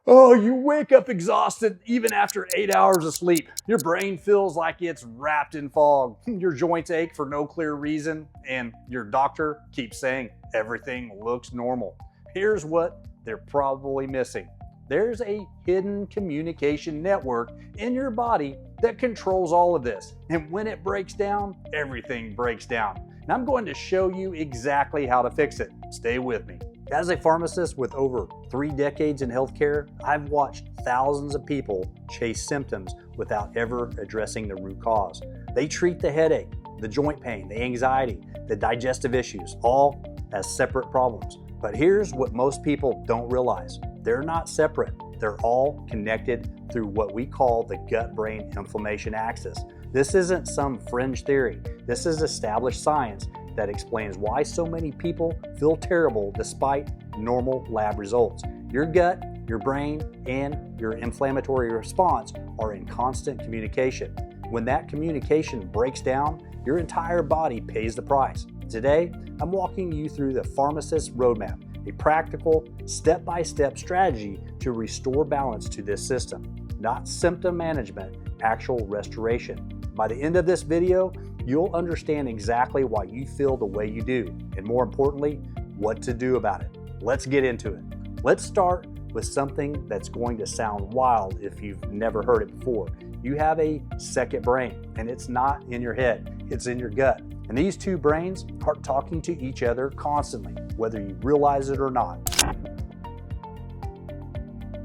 Oh, you wake up exhausted even after 8 hours of sleep. Your brain feels like it's wrapped in fog. Your joints ache for no clear reason, and your doctor keeps saying everything looks normal. Here's what they're probably missing. There's a hidden communication network in your body that controls all of this. And when it breaks down, everything breaks down. And I'm going to show you exactly how to fix it. Stay with me. As a pharmacist with over 3 decades in healthcare, I've watched thousands of people chase symptoms without ever addressing the root cause. They treat the headache, the joint pain, the anxiety, the digestive issues, all as separate problems. But here's what most people don't realize. They're not separate. They're all connected through what we call the gut-brain inflammation axis. This isn't some fringe theory. This is established science that explains why so many people feel terrible despite normal lab results. Your gut, your brain, and your inflammatory response are in constant communication. When that communication breaks down, your entire body pays the price. Today, I'm walking you through the Pharmacist Roadmap, a practical, step-by-step strategy to restore balance to this system. Not symptom management, actual restoration. By the end of this video, you'll understand exactly why you feel the way you do, and more importantly, what to do about it. Let's get into it. Let's start with something that's going to sound wild if you've never heard it before. You have a second brain, and it's not in your head, it's in your gut. And these two brains are talking to each other constantly, whether you realize it or not.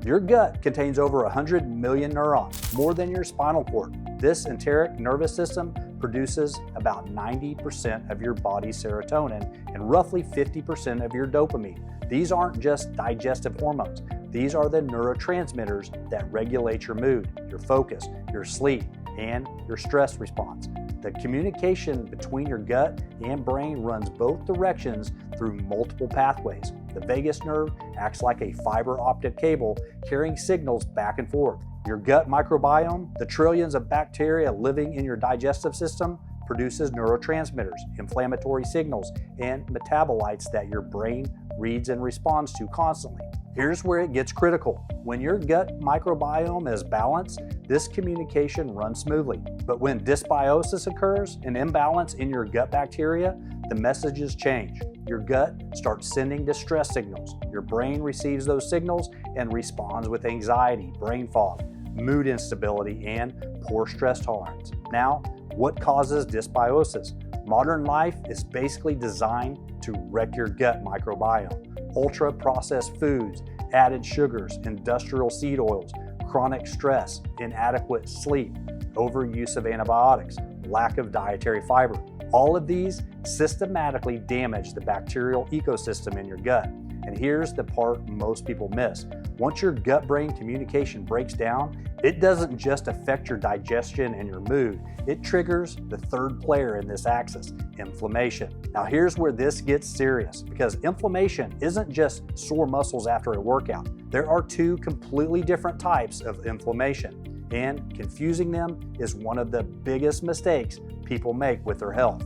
Your gut contains over 100 million neurons, more than your spinal cord. This enteric nervous system produces about 90% of your body's serotonin and roughly 50% of your dopamine. These aren't just digestive hormones. These are the neurotransmitters that regulate your mood, your focus, your sleep, and your stress response. The communication between your gut and brain runs both directions through multiple pathways. The vagus nerve acts like a fiber optic cable carrying signals back and forth. Your gut microbiome, the trillions of bacteria living in your digestive system, produces neurotransmitters, inflammatory signals, and metabolites that your brain reads and responds to constantly. Here's where it gets critical. When your gut microbiome is balanced, this communication runs smoothly. But when dysbiosis occurs, an imbalance in your gut bacteria, the messages change. Your gut starts sending distress signals. Your brain receives those signals and responds with anxiety, brain fog, mood instability, and poor stress tolerance. Now, what causes dysbiosis? Modern life is basically designed to wreck your gut microbiome. Ultra-processed foods, added sugars, industrial seed oils, chronic stress, inadequate sleep, overuse of antibiotics, lack of dietary fiber. All of these systematically damage the bacterial ecosystem in your gut. And here's the part most people miss. Once your gut-brain communication breaks down, it doesn't just affect your digestion and your mood, it triggers the third player in this axis, inflammation. Now here's where this gets serious, because inflammation isn't just sore muscles after a workout. There are two completely different types of inflammation, and confusing them is one of the biggest mistakes people make with their health.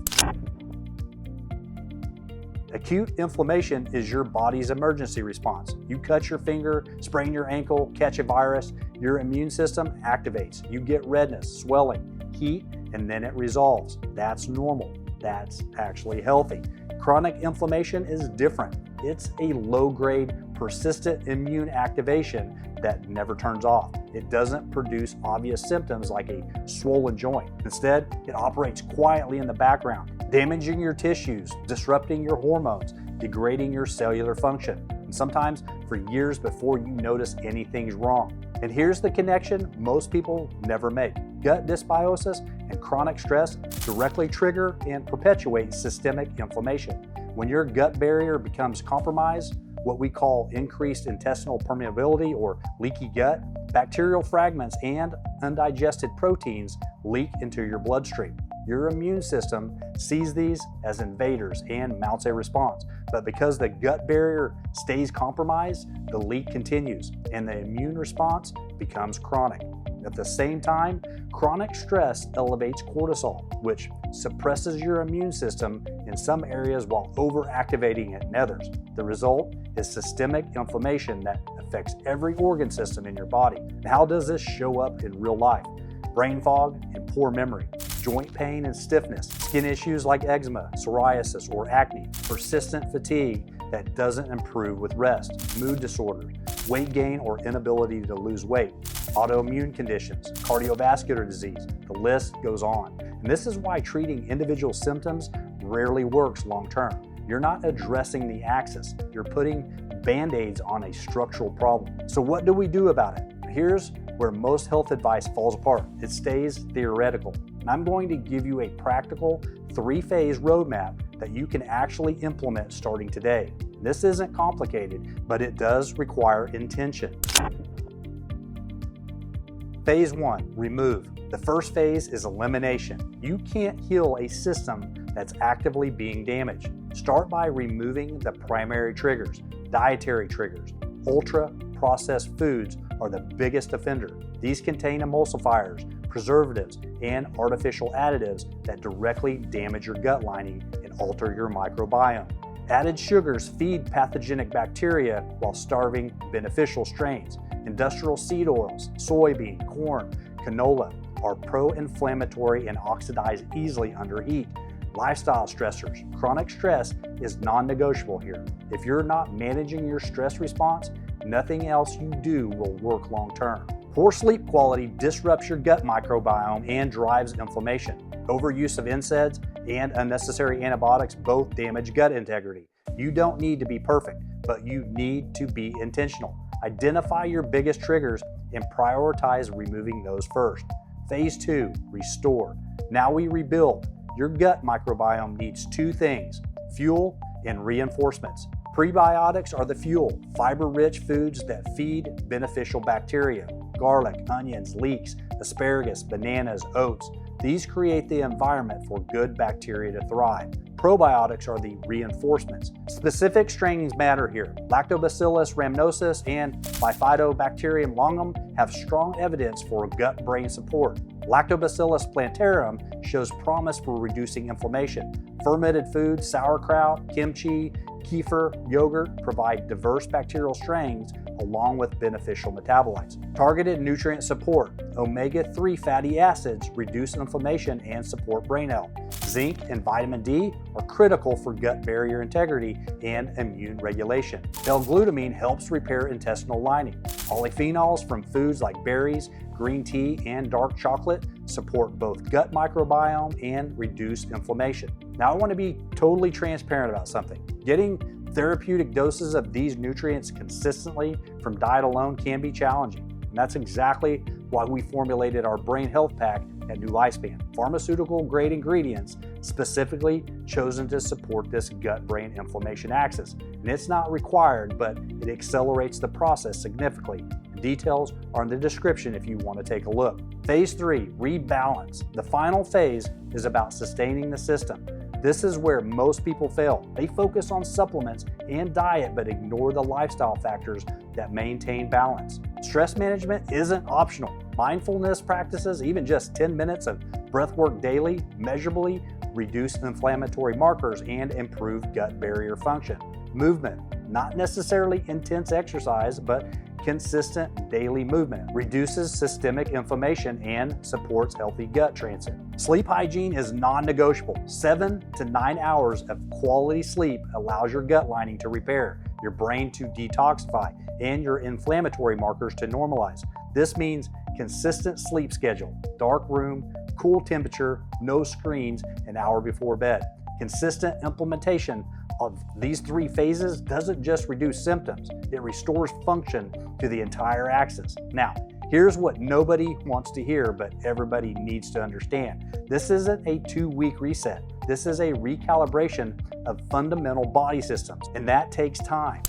Acute inflammation is your body's emergency response. You cut your finger, sprain your ankle, catch a virus, your immune system activates. You get redness, swelling, heat, and then it resolves. That's normal. That's actually healthy. Chronic inflammation is different. It's a low-grade, persistent immune activation that never turns off. It doesn't produce obvious symptoms like a swollen joint. Instead, it operates quietly in the background, damaging your tissues, disrupting your hormones, degrading your cellular function, and sometimes for years before you notice anything's wrong. And here's the connection most people never make. Gut dysbiosis and chronic stress directly trigger and perpetuate systemic inflammation. When your gut barrier becomes compromised, what we call increased intestinal permeability or leaky gut, bacterial fragments and undigested proteins leak into your bloodstream. Your immune system sees these as invaders and mounts a response. But because the gut barrier stays compromised, the leak continues and the immune response becomes chronic. At the same time, chronic stress elevates cortisol, which suppresses your immune system in some areas while overactivating it in others. The result is systemic inflammation that affects every organ system in your body. And how does this show up in real life? Brain fog and poor memory, joint pain and stiffness, skin issues like eczema, psoriasis, or acne, persistent fatigue that doesn't improve with rest, mood disorders, weight gain or inability to lose weight, autoimmune conditions, cardiovascular disease, the list goes on. And this is why treating individual symptoms rarely works long term. You're not addressing the axis, you're putting band-aids on a structural problem. So what do we do about it? Here's where most health advice falls apart. It stays theoretical. And I'm going to give you a practical 3-phase roadmap that you can actually implement starting today. This isn't complicated, but it does require intention. Phase 1, remove. The first phase is elimination. You can't heal a system that's actively being damaged. Start by removing the primary triggers, dietary triggers. Ultra-processed foods are the biggest offender. These contain emulsifiers, preservatives, and artificial additives that directly damage your gut lining and alter your microbiome. Added sugars feed pathogenic bacteria while starving beneficial strains. Industrial seed oils, soybean, corn, canola are pro-inflammatory and oxidize easily under heat. Lifestyle stressors. Chronic stress is non-negotiable here. If you're not managing your stress response, nothing else you do will work long term. Poor sleep quality disrupts your gut microbiome and drives inflammation. Overuse of NSAIDs and unnecessary antibiotics both damage gut integrity. You don't need to be perfect, but you need to be intentional. Identify your biggest triggers and prioritize removing those first. Phase 2, restore. Now we rebuild. Your gut microbiome needs 2 things, fuel and reinforcements. Prebiotics are the fuel, fiber-rich foods that feed beneficial bacteria. Garlic, onions, leeks, asparagus, bananas, oats. These create the environment for good bacteria to thrive. Probiotics are the reinforcements. Specific strains matter here. Lactobacillus rhamnosus and Bifidobacterium longum have strong evidence for gut-brain support. Lactobacillus plantarum shows promise for reducing inflammation. Fermented foods, sauerkraut, kimchi, kefir, yogurt provide diverse bacterial strains along with beneficial metabolites. Targeted nutrient support. Omega-3 fatty acids reduce inflammation and support brain health. Zinc and vitamin D are critical for gut barrier integrity and immune regulation. L-glutamine helps repair intestinal lining. Polyphenols from foods like berries, green tea, and dark chocolate support both gut microbiome and reduce inflammation. Now I want to be totally transparent about something. Getting therapeutic doses of these nutrients consistently from diet alone can be challenging. And that's exactly why we formulated our brain health pack at NuLifeSpan. Pharmaceutical grade ingredients specifically chosen to support this gut-brain inflammation axis. And it's not required, but it accelerates the process significantly. The details are in the description if you want to take a look. Phase 3, rebalance. The final phase is about sustaining the system. This is where most people fail. They focus on supplements and diet but ignore the lifestyle factors that maintain balance. Stress management isn't optional. Mindfulness practices, even just 10 minutes of breath work daily, measurably reduce inflammatory markers and improve gut barrier function. Movement, not necessarily intense exercise, but consistent daily movement, reduces systemic inflammation and supports healthy gut transit. Sleep hygiene is non-negotiable. 7 to 9 hours of quality sleep allows your gut lining to repair, your brain to detoxify, and your inflammatory markers to normalize. This means consistent sleep schedule, dark room, cool temperature, no screens an hour before bed. Consistent implementation of these 3 phases doesn't just reduce symptoms, it restores function to the entire axis. Now, here's what nobody wants to hear, but everybody needs to understand. This isn't a 2-week reset. This is a recalibration of fundamental body systems, and that takes time.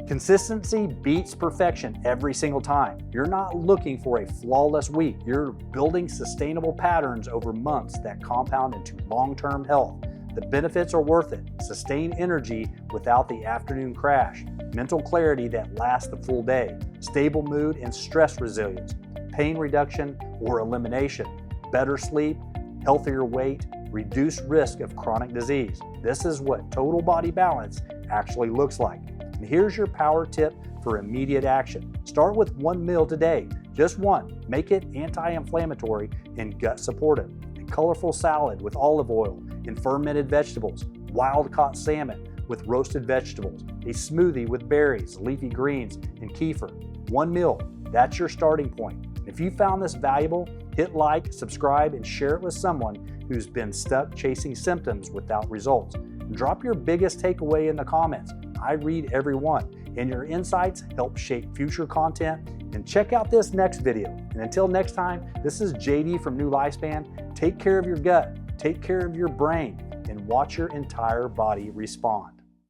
Consistency beats perfection every single time. You're not looking for a flawless week. You're building sustainable patterns over months that compound into long-term health. The benefits are worth it. Sustained energy without the afternoon crash. Mental clarity that lasts the full day. Stable mood and stress resilience. Pain reduction or elimination. Better sleep, healthier weight, reduced risk of chronic disease. This is what total body balance actually looks like. And here's your power tip for immediate action. Start with 1 meal today, just one. Make it anti-inflammatory and gut supportive. A colorful salad with olive oil and fermented vegetables, wild-caught salmon with roasted vegetables, a smoothie with berries, leafy greens, and kefir. 1 meal, that's your starting point. If you found this valuable, hit like, subscribe, and share it with someone who's been stuck chasing symptoms without results. Drop your biggest takeaway in the comments. I read every one, and your insights help shape future content. And check out this next video. And until next time, this is JD from NuLifeSpan. Take care of your gut, take care of your brain, and watch your entire body respond.